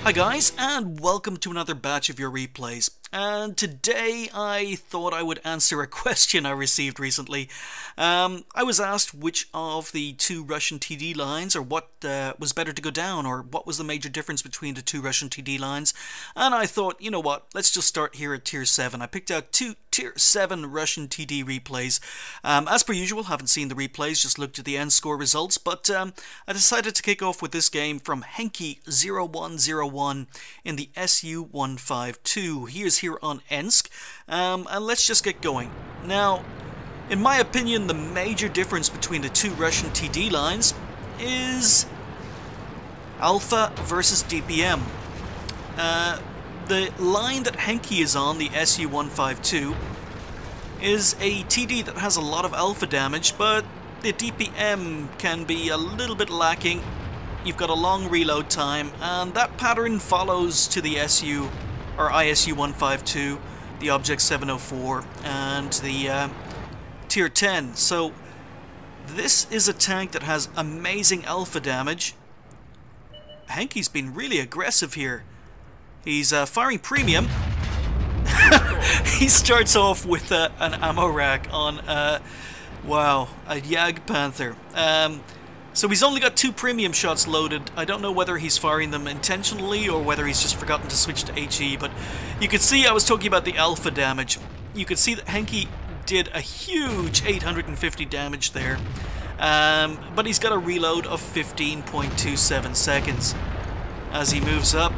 Hi guys, and welcome to another batch of your replays. And today I thought I would answer a question I received recently. I was asked which of the two Russian TD lines, or what was better to go down, or what was the major difference between the two Russian TD lines. And I thought, you know what, let's just start here at Tier 7. I picked out two Tier 7 Russian TD replays. As per usual, haven't seen the replays, just looked at the end score results, but I decided to kick off with this game from Henki-0101 in the SU-152. He is here on Ensk, and let's just get going. Now, in my opinion, the major difference between the two Russian TD lines is Alpha versus DPM. The line that Henki is on, the SU-152, is a TD that has a lot of alpha damage, but the DPM can be a little bit lacking. You've got a long reload time, and that pattern follows to the SU or ISU-152, the Object 704, and the Tier 10. So this is a tank that has amazing alpha damage. Henki's been really aggressive here. He's firing premium. He starts off with an ammo rack on, wow, a Jag Panther. So he's only got 2 premium shots loaded. I don't know whether he's firing them intentionally or whether he's just forgotten to switch to HE, but you could see I was talking about the alpha damage. You could see that Henki did a huge 850 damage there, but he's got a reload of 15.27 seconds as he moves up.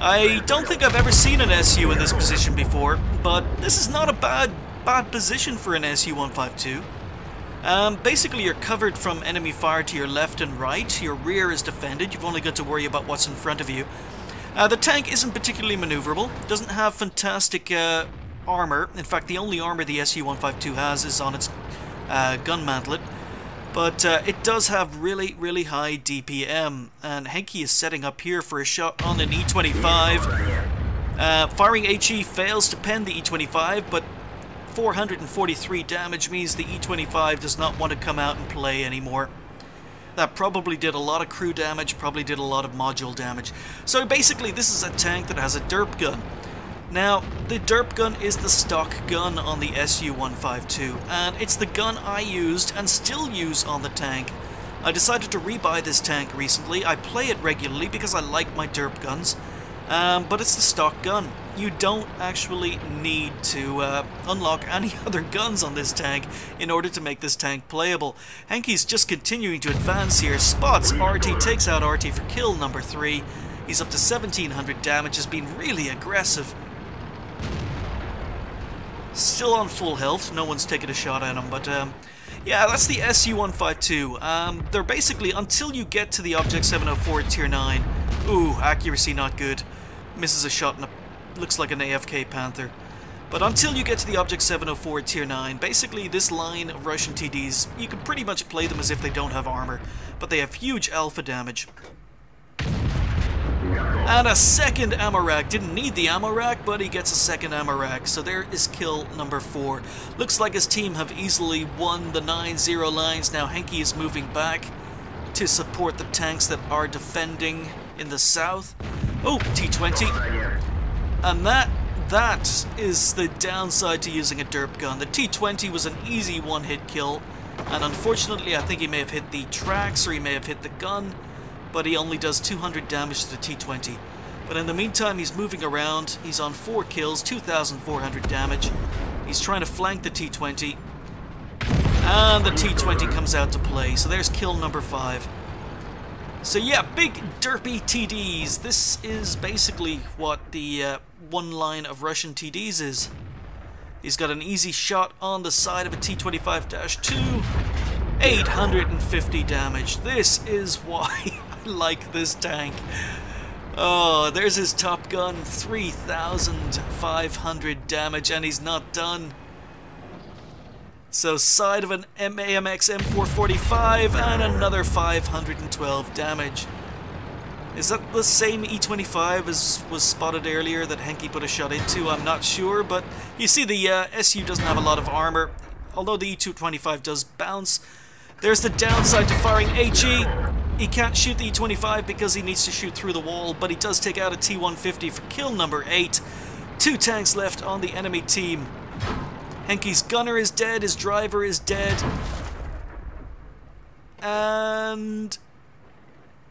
I don't think I've ever seen an SU in this position before, but this is not a bad position for an SU-152. Basically, you're covered from enemy fire to your left and right. Your rear is defended. You've only got to worry about what's in front of you. The tank isn't particularly maneuverable. Doesn't have fantastic armor. In fact, the only armor the SU-152 has is on its gun mantlet. But it does have really, really high DPM. And Henki is setting up here for a shot on an E25. Firing HE fails to pen the E25, but 443 damage means the E25 does not want to come out and play anymore. That probably did a lot of crew damage, probably did a lot of module damage. So basically this is a tank that has a derp gun. Now, the derp gun is the stock gun on the SU-152, and it's the gun I used and still use on the tank. I decided to rebuy this tank recently. I play it regularly because I like my derp guns, but it's the stock gun. You don't actually need to unlock any other guns on this tank in order to make this tank playable. Henki's just continuing to advance here, spots RT, takes out RT for kill number 3. He's up to 1700 damage, has been really aggressive. Still on full health, no one's taken a shot at him, but yeah, that's the SU-152. They're basically, until you get to the Object 704 at Tier 9, ooh, accuracy not good. Misses a shot and looks like an AFK Panther. But until you get to the Object 704 at Tier 9, basically this line of Russian TDs, you can pretty much play them as if they don't have armor, but they have huge alpha damage. And a second ammo rack. Didn't need the ammo rack, but he gets a second ammo rack. So there is kill number 4. Looks like his team have easily won the 9-0 lines. Now Henki is moving back to support the tanks that are defending in the south. Oh, T20. And that is the downside to using a derp gun. The T20 was an easy one-hit kill, and unfortunately I think he may have hit the tracks or he may have hit the gun, but he only does 200 damage to the T20. But in the meantime, he's moving around. He's on 4 kills, 2,400 damage. He's trying to flank the T20, and the T20 comes out to play. So there's kill number 5. So yeah, big derpy TDs. This is basically what the one line of Russian TDs is. He's got an easy shot on the side of a T25-2. 850 damage. This is why I like this tank. Oh, there's his top gun. 3,500 damage, and he's not done. So side of an AMX M445 and another 512 damage. Is that the same E25 as was spotted earlier that Henki put a shot into? I'm not sure, but you see the SU doesn't have a lot of armor, although the E225 does bounce. There's the downside to firing HE. He can't shoot the E-25 because he needs to shoot through the wall, but he does take out a T-150 for kill number 8. 2 tanks left on the enemy team. Henke's gunner is dead, his driver is dead. And...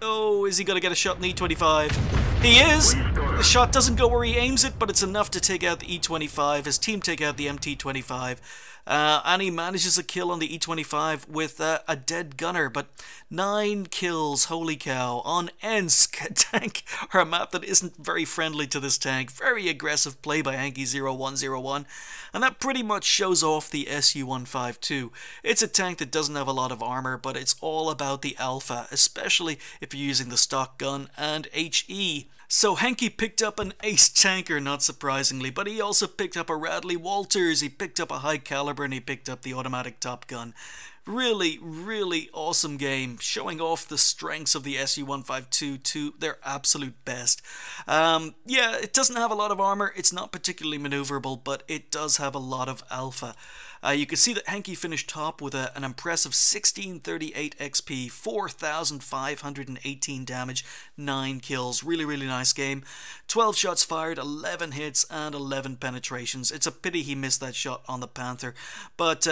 oh, is he going to get a shot in the E-25? He is! The shot doesn't go where he aims it, but it's enough to take out the E-25. His team take out the MT-25. And he manages a kill on the E-25 with a dead gunner, but 9 kills, holy cow, on Ensk, a tank, or a map that isn't very friendly to this tank. Very aggressive play by Henke0101, and that pretty much shows off the SU-152. It's a tank that doesn't have a lot of armor, but it's all about the alpha, especially if you're using the stock gun and HE. So Henke picked up an ace tanker, not surprisingly, but he also picked up a Radley Walters, he picked up a high caliber, and he picked up the automatic Top Gun. Really, really awesome game, showing off the strengths of the SU-152 to their absolute best. Yeah, it doesn't have a lot of armor, it's not particularly maneuverable, but it does have a lot of alpha. You can see that Henke finished top with an impressive 1638 XP, 4,518 damage, 9 kills. Really, really nice game. 12 shots fired, 11 hits, and 11 penetrations. It's a pity he missed that shot on the Panther. But,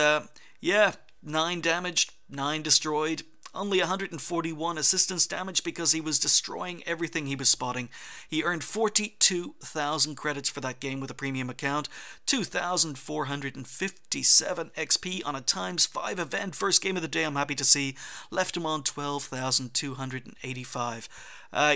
yeah, 9 damaged, 9 destroyed. Only 141 assistance damage because he was destroying everything he was spotting. He earned 42,000 credits for that game with a premium account, 2,457 XP on a ×5 event. First game of the day, I'm happy to see. Left him on 12,285.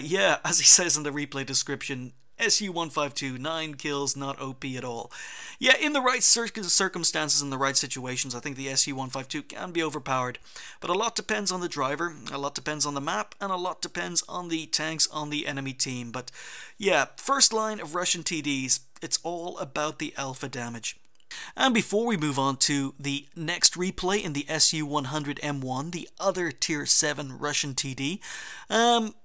Yeah, as he says in the replay description, SU-152, 9 kills, not OP at all. Yeah, in the right circumstances, in the right situations, I think the SU-152 can be overpowered. But a lot depends on the driver, a lot depends on the map, and a lot depends on the tanks on the enemy team. But yeah, first line of Russian TDs, it's all about the alpha damage. And before we move on to the next replay in the SU-100M1, the other Tier 7 Russian TD,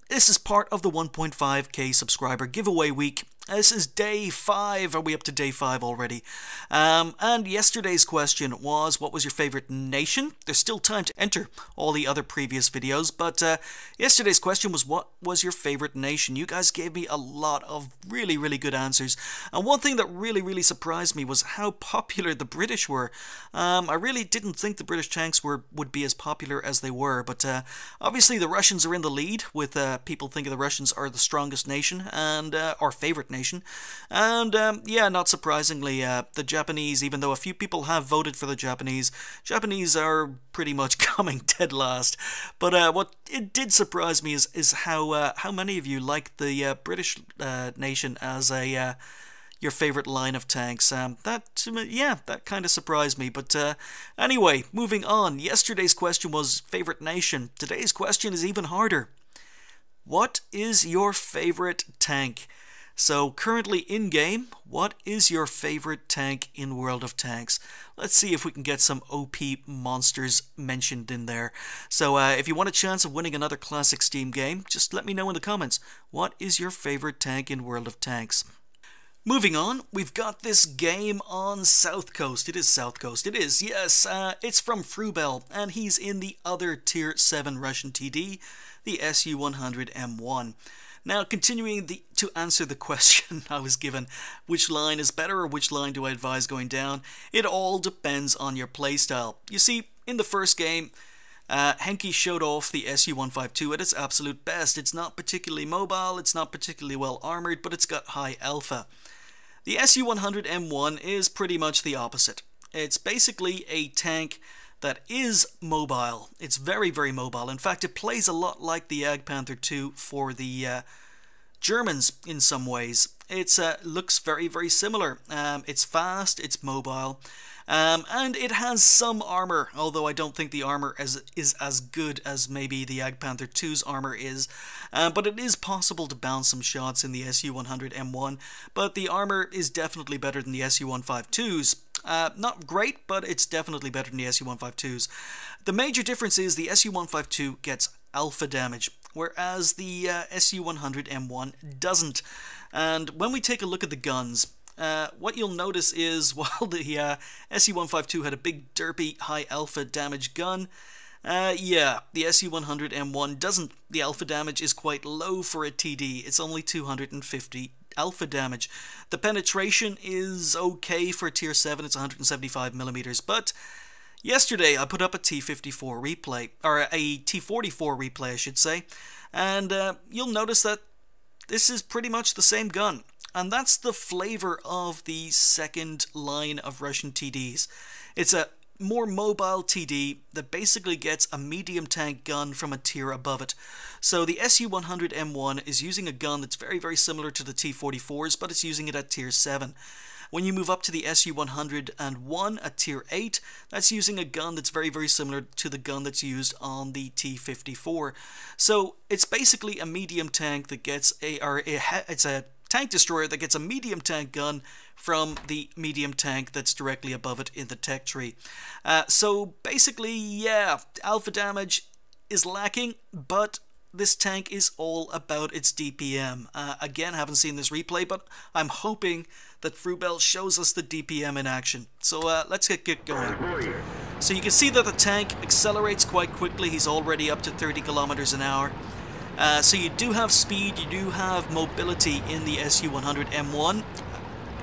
this is part of the 1.5k subscriber giveaway week. This is day 5. Are we up to day 5 already? And yesterday's question was, what was your favorite nation? There's still time to enter all the other previous videos, but yesterday's question was, what was your favorite nation? You guys gave me a lot of really, really good answers. And one thing that really, really surprised me was how popular the British were. I really didn't think the British tanks would be as popular as they were, but obviously the Russians are in the lead, with people thinking the Russians are the strongest nation, and our favorite nation. And yeah, not surprisingly, the Japanese, even though a few people have voted for the Japanese are pretty much coming dead last. But what it did surprise me is how many of you like the British nation as your favorite line of tanks. That kind of surprised me. But anyway, moving on. Yesterday's question was favorite nation. Today's question is even harder. What is your favorite tank? So currently in game, what is your favorite tank in World of Tanks? Let's see if we can get some OP monsters mentioned in there. So if you want a chance of winning another classic Steam game, just let me know in the comments. What is your favorite tank in World of Tanks? Moving on, we've got this game on South Coast. It is South Coast. It is, yes. It's from Freubel, and he's in the other Tier 7 Russian TD, the SU-100M1. Now, continuing to answer the question I was given, which line is better or which line do I advise going down? It all depends on your playstyle. You see, in the first game, Henke showed off the SU-152 at its absolute best. It's not particularly mobile, it's not particularly well armored, but it's got high alpha. The SU-100M1 is pretty much the opposite. It's basically a tank that is mobile. It's very, very mobile. In fact, it plays a lot like the Panther II for the Germans in some ways. It looks very, very similar. It's fast, it's mobile, and it has some armor, although I don't think the armor is as good as maybe the Panther II's armor is. But it is possible to bounce some shots in the SU-100M1, but the armor is definitely better than the SU-152's. Not great, but it's definitely better than the SU-152's. The major difference is the SU-152 gets alpha damage, whereas the SU-100M1 doesn't. And when we take a look at the guns, what you'll notice is while the SU-152 had a big derpy high alpha damage gun, Yeah, the SU-100M1 doesn't... The alpha damage is quite low for a TD. It's only 250 alpha damage. The penetration is okay for tier 7. It's 175 millimeters, but yesterday I put up a T54 replay, or a T44 replay I should say, and you'll notice that this is pretty much the same gun. And that's the flavor of the second line of Russian TDs. It's a more mobile TD that basically gets a medium tank gun from a tier above it. So the SU-100M1 is using a gun that's very, very similar to the T-44s, but it's using it at tier 7. When you move up to the SU-101 at tier 8, that's using a gun that's very, very similar to the gun that's used on the T-54. So it's basically a medium tank that gets it's a tank destroyer that gets a medium tank gun from the medium tank that's directly above it in the tech tree. So basically, yeah, alpha damage is lacking, but this tank is all about its DPM. Again, haven't seen this replay, but I'm hoping that Freubel shows us the DPM in action. So let's get going. So you can see that the tank accelerates quite quickly. He's already up to 30 kilometers an hour. So you do have speed, you do have mobility in the SU-100M1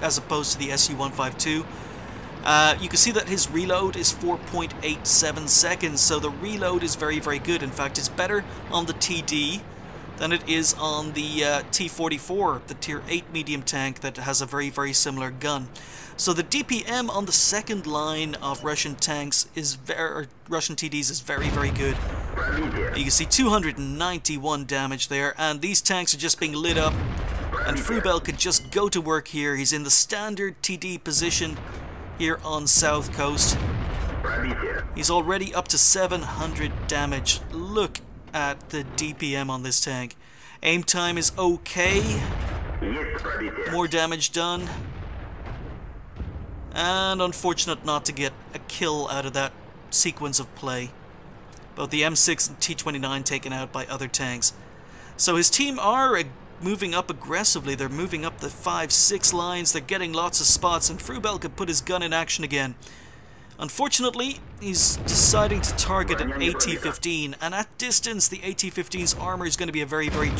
as opposed to the SU-152. You can see that his reload is 4.87 seconds, so the reload is very, very good. In fact, it's better on the TD than it is on the T-44, the tier 8 medium tank that has a very, very similar gun. So the DPM on the second line of Russian tanks is Russian TDs is very, very good. You can see 291 damage there, and these tanks are just being lit up, and Freubel could just go to work here. He's in the standard TD position here on South Coast. He's already up to 700 damage. Look at the DPM on this tank. Aim time is okay. More damage done. And unfortunate not to get a kill out of that sequence of play. Both the M6 and T-29 taken out by other tanks. So his team are moving up aggressively. They're moving up the 5-6 lines. They're getting lots of spots, and Freubel could put his gun in action again. Unfortunately, he's deciding to target an AT-15, and at distance, the AT-15's armor is going to be a very, very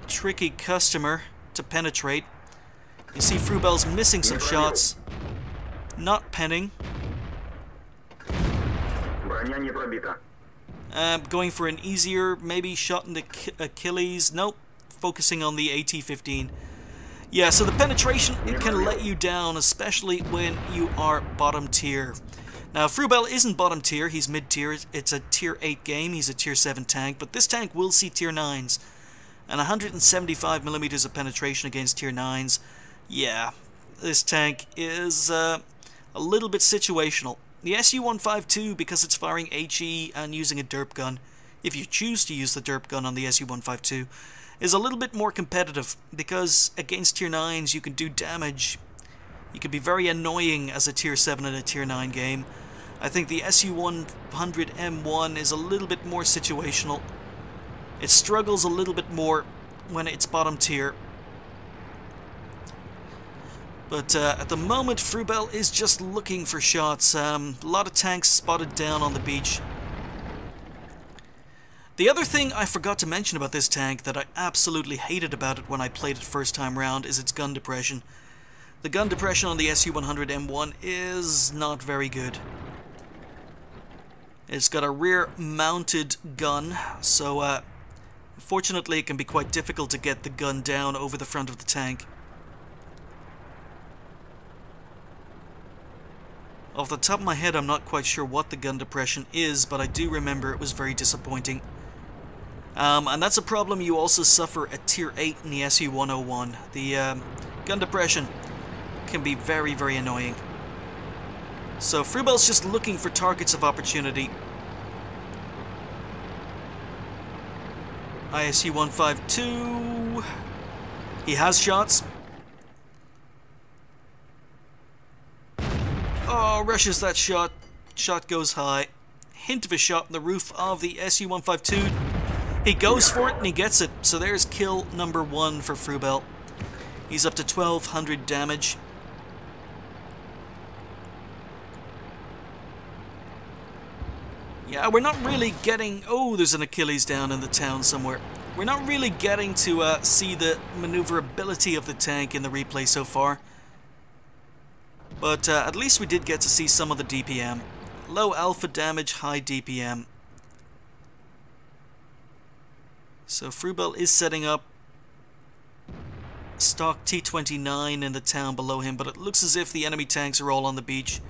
tricky customer to penetrate. You see Freubel's missing some shots, not penning. Going for an easier, maybe shot in the Achilles. Nope, focusing on the AT-15. Yeah, so the penetration, it can let you down, especially when you are bottom tier. Now, Freubel isn't bottom tier, he's mid tier. It's a tier 8 game, he's a tier 7 tank, but this tank will see tier 9s. And 175 millimeters of penetration against tier 9s. Yeah, this tank is a little bit situational. The SU-152, because it's firing HE and using a derp gun, if you choose to use the derp gun on the SU-152, is a little bit more competitive, because against tier 9s you can do damage. You can be very annoying as a tier 7 in a tier 9 game. I think the SU-100M1 is a little bit more situational. It struggles a little bit more when it's bottom tier. But at the moment, Freubel is just looking for shots. A lot of tanks spotted down on the beach. The other thing I forgot to mention about this tank that I absolutely hated about it when I played it first time round is its gun depression. The gun depression on the SU-100M1 is not very good. It's got a rear-mounted gun, so fortunately it can be quite difficult to get the gun down over the front of the tank. Off the top of my head, I'm not quite sure what the gun depression is, but I do remember it was very disappointing. And that's a problem you also suffer at tier 8 in the SU-101. The gun depression can be very, very annoying. So Freubel's just looking for targets of opportunity. ISU-152. He has shots. Oh, rushes that shot. Shot goes high. Hint of a shot on the roof of the SU-152. He goes for it and he gets it. So there's kill number 1 for Freubel. He's up to 1200 damage. Yeah, we're not really getting... Oh, there's an Achilles down in the town somewhere. We're not really getting to see the maneuverability of the tank in the replay so far. But at least we did get to see some of the DPM. Low alpha damage, high DPM. So Freubel is setting up stock T-29 in the town below him, but it looks as if the enemy tanks are all on the beach.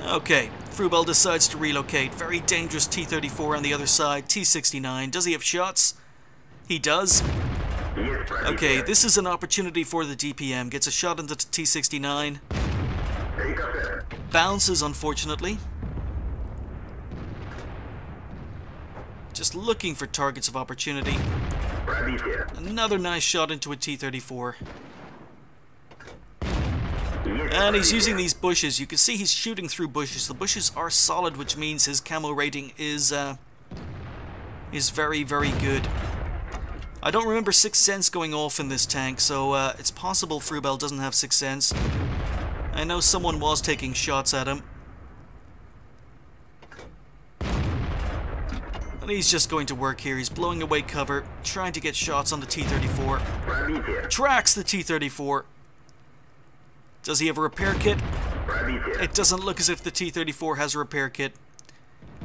Okay, Freubel decides to relocate. Very dangerous T-34 on the other side. T-69. Does he have shots? He does. Okay, this is an opportunity for the DPM. Gets a shot into the T-69. Bounces, unfortunately. Just looking for targets of opportunity. Another nice shot into a T-34. And he's using these bushes. You can see he's shooting through bushes. The bushes are solid, which means his camo rating is very, very good. I don't remember Sixth Sense going off in this tank, so it's possible Freubel doesn't have Sixth Sense. I know someone was taking shots at him. And he's just going to work here. He's blowing away cover, trying to get shots on the T-34. Tracks the T-34. Does he have a repair kit? It doesn't look as if the T-34 has a repair kit.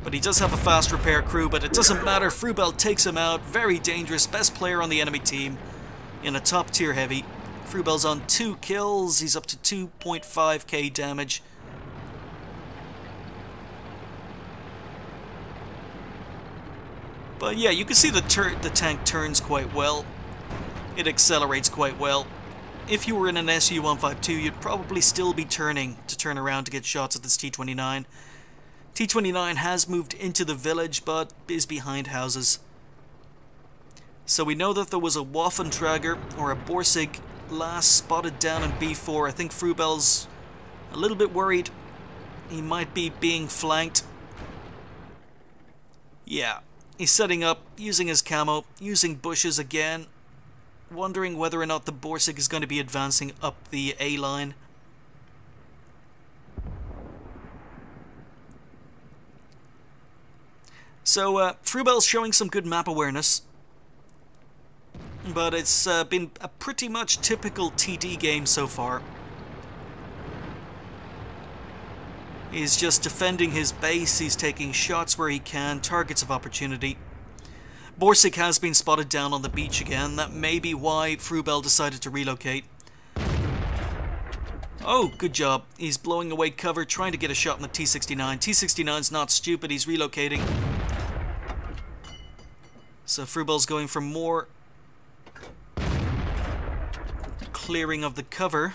But he does have a fast repair crew, but it doesn't matter. Freubel takes him out. Very dangerous. Best player on the enemy team in a top tier heavy. Freubel's on 2 kills. He's up to 2.5k damage. But yeah, you can see the tank turns quite well. It accelerates quite well. If you were in an SU-152, you'd probably still be turning to turn around to get shots at this T-29. T-29 has moved into the village, but is behind houses. So we know that there was a Waffentrager, or a Borsig, last spotted down in B4. I think Freubel's a little bit worried. He might be being flanked. Yeah, he's setting up, using his camo, using bushes again. Wondering whether or not the Borsig is going to be advancing up the A line. So, Freubel's showing some good map awareness. But it's been a pretty much typical TD game so far. He's just defending his base, he's taking shots where he can, targets of opportunity. Borsig has been spotted down on the beach again. That may be why Freubel decided to relocate. Oh, good job. He's blowing away cover, trying to get a shot on the T-69. T-69's not stupid, he's relocating. So Freubel's going for more clearing of the cover.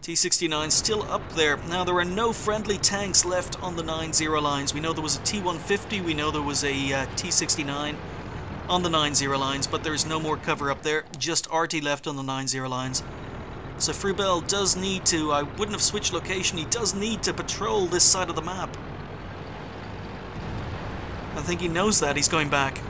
T-69 still up there. Now there are no friendly tanks left on the 9-0 lines. We know there was a T-150, we know there was a T-69 on the 9-0 lines, but there's no more cover up there. Just RT left on the 9-0 lines. So Freubel does need to, I wouldn't have switched location, he does need to patrol this side of the map. I think he knows that, he's going back.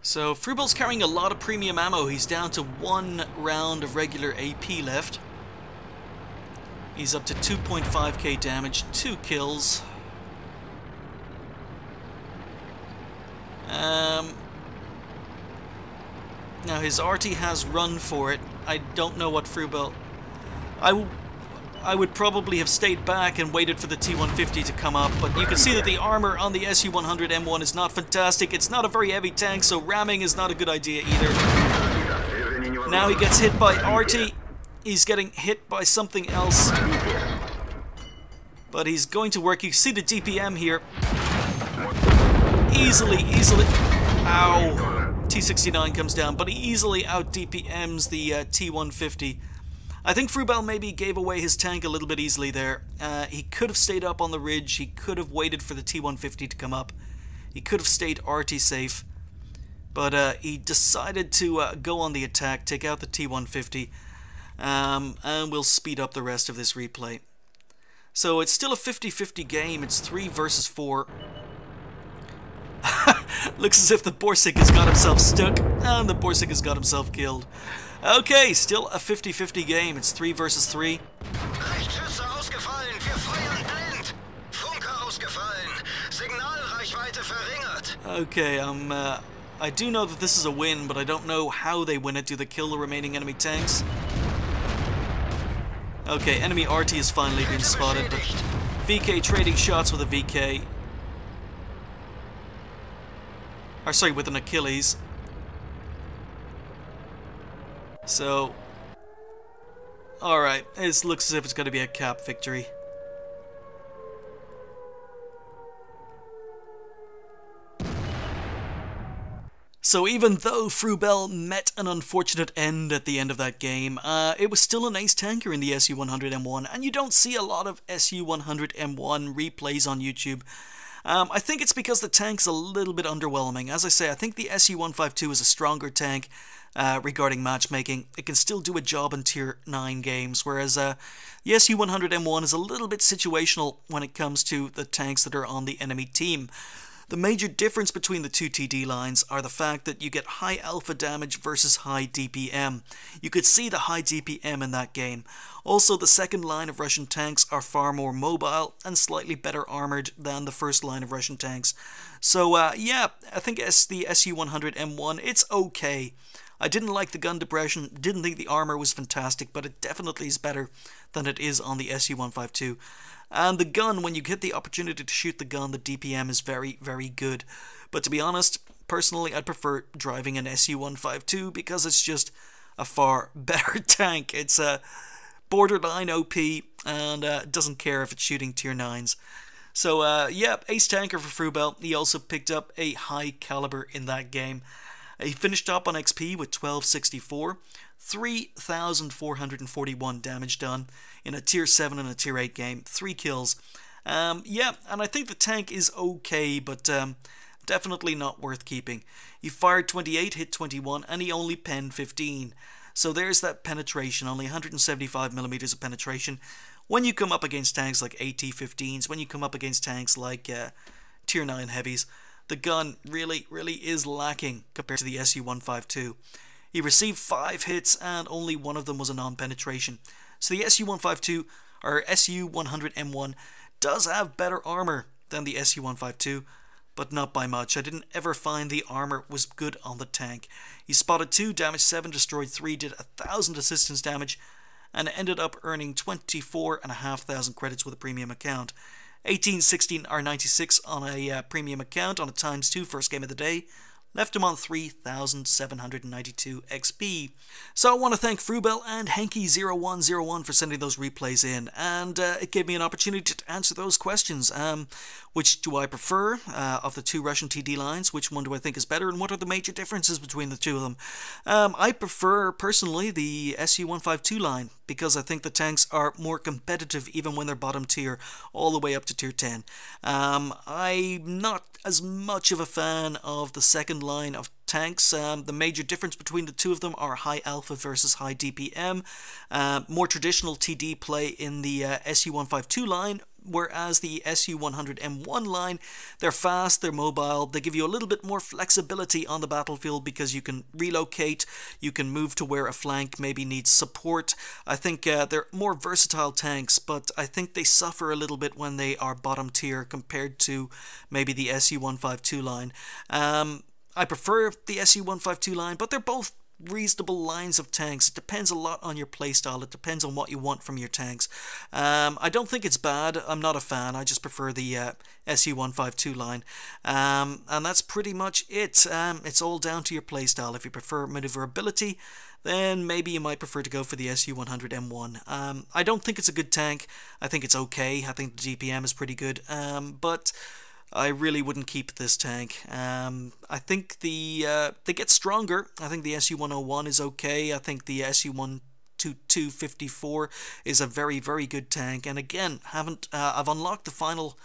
So Freubel's carrying a lot of premium ammo. He's down to 1 round of regular AP left. He's up to 2.5k damage, 2 kills. Now his RT has run for it. I don't know what Freubel... I would probably have stayed back and waited for the T-150 to come up, but you can see that the armor on the SU-100M1 is not fantastic. It's not a very heavy tank, so ramming is not a good idea either. Now he gets hit by RT. He's getting hit by something else. But he's going to work. You see the DPM here. Easily. Ow. T-69 comes down, but he easily out-DPMs the T-150. I think Freubel maybe gave away his tank a little bit easily there. He could have stayed up on the ridge. He could have waited for the T-150 to come up. He could have stayed RT safe. But he decided to go on the attack, take out the T-150. And we'll speed up the rest of this replay. So it's still a 50-50 game. It's 3 versus 4. Looks as if the Borsig has got himself stuck, and the Borsig has got himself killed. Okay, still a 50-50 game. It's 3 versus 3. Rechtsschütze ausgefallen, wir feuern blind. Funke ausgefallen, Signalreichweite verringert. Okay, I do know that this is a win, but I don't know how they win it. Do they kill the remaining enemy tanks? Okay, enemy RT has finally been spotted, but VK trading shots with a VK. Or sorry, with an Achilles. So, alright, it looks as if it's going to be a cap victory. So even though Freubel met an unfortunate end at the end of that game, it was still an ace tanker in the SU-100M1, and you don't see a lot of SU-100M1 replays on YouTube. I think it's because the tank's a little bit underwhelming. As I say, I think the SU-152 is a stronger tank regarding matchmaking. It can still do a job in Tier 9 games, whereas the SU-100M1 is a little bit situational when it comes to the tanks that are on the enemy team. The major difference between the two TD lines are the fact that you get high alpha damage versus high DPM. You could see the high DPM in that game. Also, the second line of Russian tanks are far more mobile and slightly better armoured than the first line of Russian tanks. So, yeah, I think the SU-100M1, it's okay. I didn't like the gun depression, didn't think the armour was fantastic, but it definitely is better than it is on the SU-152. And the gun, when you get the opportunity to shoot the gun, the DPM is very, very good. But to be honest, personally, I'd prefer driving an SU-152 because it's just a far better tank. It's a borderline OP and doesn't care if it's shooting Tier 9s. So, yeah, ace tanker for Freubel. He also picked up a high caliber in that game. He finished up on XP with 1264, 3,441 damage done in a Tier 7 and a Tier 8 game, 3 kills. Yeah, and I think the tank is okay, but definitely not worth keeping. He fired 28, hit 21, and he only penned 15. So there's that penetration, only 175mm of penetration. When you come up against tanks like AT-15s, when you come up against tanks like Tier 9 heavies, the gun really, really is lacking compared to the SU-152. He received 5 hits and only one of them was a non-penetration. So the SU-152, or SU-100M1, does have better armor than the SU-152, but not by much. I didn't ever find the armor was good on the tank. He spotted 2, damaged 7, destroyed 3, did 1,000 assistance damage, and ended up earning 24,500 credits with a premium account. 18, 16, or 96 on a premium account on a ×2 first game of the day. Left him on 3,792 XP. So I want to thank Freubel and Henky0101 for sending those replays in, and it gave me an opportunity to answer those questions. Which do I prefer of the two Russian TD lines? Which one do I think is better, and what are the major differences between the two of them? I prefer, personally, the SU-152 line, because I think the tanks are more competitive even when they're bottom tier, all the way up to Tier 10. I'm not as much of a fan of the second line of tanks. The major difference between the two of them are high alpha versus high DPM. More traditional TD play in the SU-152 line, whereas the SU-100M1 line, they're fast, they're mobile, they give you a little bit more flexibility on the battlefield because you can relocate, you can move to where a flank maybe needs support. I think they're more versatile tanks, but I think they suffer a little bit when they are bottom tier compared to maybe the SU-152 line. I prefer the SU-152 line, but they're both reasonable lines of tanks. It depends a lot on your playstyle. It depends on what you want from your tanks. I don't think it's bad. I'm not a fan. I just prefer the SU-152 line. And that's pretty much it. It's all down to your playstyle. If you prefer maneuverability, then maybe you might prefer to go for the SU-100M1. I don't think it's a good tank. I think it's okay. I think the DPM is pretty good. But I really wouldn't keep this tank. I think they get stronger. I think the SU-101 is okay. I think the SU-152-54 is a very, very good tank. And again, I've unlocked the final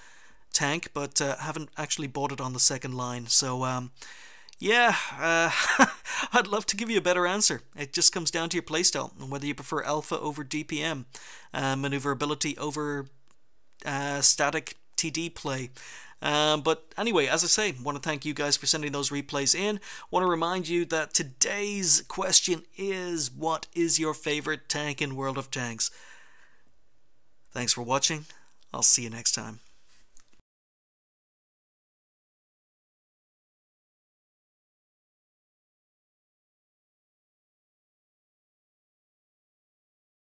tank, but haven't actually bought it on the second line. So yeah, I'd love to give you a better answer. It just comes down to your playstyle and whether you prefer alpha over DPM, maneuverability over static TD play. But anyway, as I say, want to thank you guys for sending those replays in. Want to remind you that today's question is, what is your favorite tank in World of Tanks? Thanks for watching. I'll see you next time.